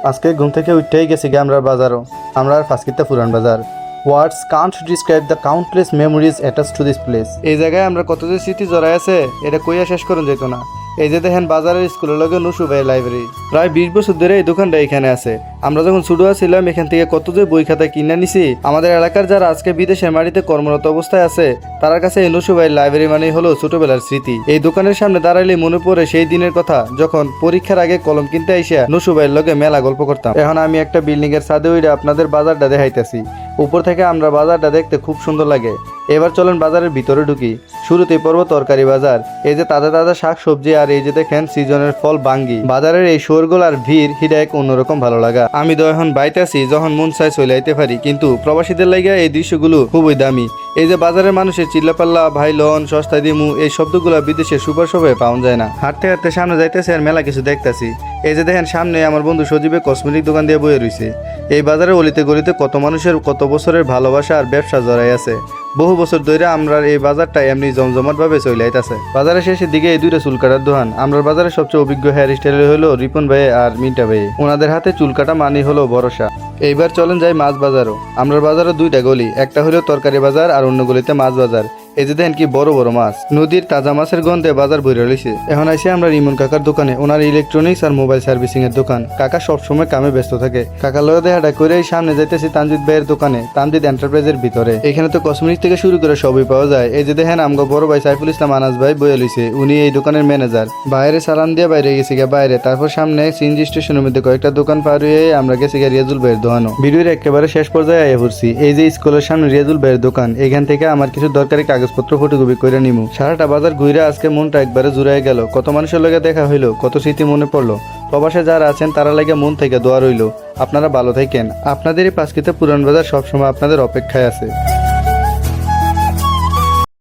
আজকে ঘুম থেকে উঠেই গেছি গে আমরা বাজারও। আমরা ফাঁসকিতে Puran Bazar. Words can't describe the countless memories attach to this place. এই জায়গায় আমরা কত যে স্মৃতি জড়াই আছে এটা কইয়া শেষ করুন যেত না। এই যে দেখেন বাজারের স্কুলের লগে নুসু ভাই লাইব্রেরি, প্রায় 20 বছর ধরে এই দোকানটা এখানে আছে। আমরা যখন ছোট ছিলাম এখান থেকে কত যে বই খাতা কিনে নিছি। আমাদের এলাকার যারা আজকে বিদেশের মাটিতে কর্মরত অবস্থায় আছে তার কাছে এই নুসু ভাই লাইব্রেরি মানেই হলো ছোটবেলার স্মৃতি। এই দোকানের সামনে দাঁড়াইলে মনে পড়ে সেই দিনের কথা যখন পরীক্ষার আগে কলম কিনতে আইসা নুসু ভাইয়ের লগে মেলা গল্প করতাম। এখন আমি একটা বিল্ডিং এর ছাদে উইরা আপনাদের বাজারটা দেখাইতেছি। উপর থেকে আমরা বাজারটা দেখতে খুব সুন্দর লাগে। এবার চলেন বাজারের ভিতরে ঢুকি। শুরুতেই পড়ব তরকারি বাজার। এই যে তাজা তাজা শাক সবজি আর এই যে দেখেন সিজনের ফল বাঙ্গি। বাজারের এই শোরগোল আর ভিড় হিডা এক অন্যরকম ভালো লাগা। আমি তো এখন বাইতে আছি, যখন মন চাই চলে আইতে পারি, কিন্তু প্রবাসীদের লাগা এই দৃশ্যগুলো খুবই দামি। এই যে বাজারের মানুষের চিল্লাপাল্লা ভাই লন সস্তা দিমু এই শব্দগুলো বিদেশের সুপার শপে পাওয়া যায় না। হাঁটতে হাঁটতে সামনে যাইতেছি আর মেলা কিছু দেখতেছি। এই যে দেখেন সামনে আমার বন্ধু সজীবে কসমেটিক দোকান দিয়ে বয়ে রয়েছে। এই বাজারের অলিতে গলিতে কত মানুষের কত বছরের ভালোবাসা আর ব্যবসা জড়াই আছে। বহু বছর ধরে আমরা এই বাজারটা এমনি জমজমাট ভাবে চলে আইতাছে। বাজারের শেষের দিকে এই দুইটা চুল কাটার দোকান। আমরা বাজারের সবচেয়ে অভিজ্ঞ হেয়ার স্টাইল হলো রিপন ভাই আর মিন্টা ভাই। ওনাদের হাতে চুল কাটা মানি হলো ভরসা। এইবার চলেন যাই মাছ বাজারও। আমরা বাজারে দুইটা গলি, একটা হলো তরকারি বাজার আর অন্য গলিতে মাছ বাজার। এই যে দেখেন কি বড় বড় মাছ, নদীর তাজা মাছের গন্ধে বাজার ভরে রয়েছে। এখন আইসি আমরা রিমন কাকার দোকানে, ওনার ইলেকট্রনিক্স আর মোবাইল সার্ভিসিং এর দোকান। কাকা সবসময় কামে ব্যস্ত থাকে। কাকার লগে দেখাটা করে সামনে যাইতেছি তানজিদ ভাইয়ের দোকানে, তানজিদ এন্টারপ্রাইজের ভিতরে। এখানে তো কসমেটিক থেকে শুরু করে সবই পাওয়া যায়। এই যে দেখেন আমগো বড় ভাই সাইফুল ইসলাম আনাস ভাই বয়ে লইছে, উনি এই দোকানের ম্যানেজার। বাইরে সালান দিয়ে বাইরে গেছি গা বাইরে, তারপর সামনে সিএনজি স্টেশনের মধ্যে কয়েকটা দোকান পার হয়ে আমরা গেছি গা রিয়াজুল ভাইয়ের দোকানও। ভিডিওর একেবারে শেষ পর্যায়ে আইয়া পড়ছি। এই যে স্কুলের সামনে রিয়াজুল ভাইয়ের দোকান, এখান থেকে আমার কিছু দরকারি কাগজপত্র ফটোকপি করে নিমু। সারাটা বাজার ঘুরে আজকে মনটা একবারে জুড়াই গেল। কত মানুষের লগে দেখা হইলো, কত স্মৃতি মনে পড়লো। প্রবাসে যারা আছেন তারা লাগে মন থেকে দোয়া রইল। আপনারা ভালো থাকেন। আপনাদের এই পাঁচকিতে পুরান বাজার সবসময় আপনাদের অপেক্ষায় আছে।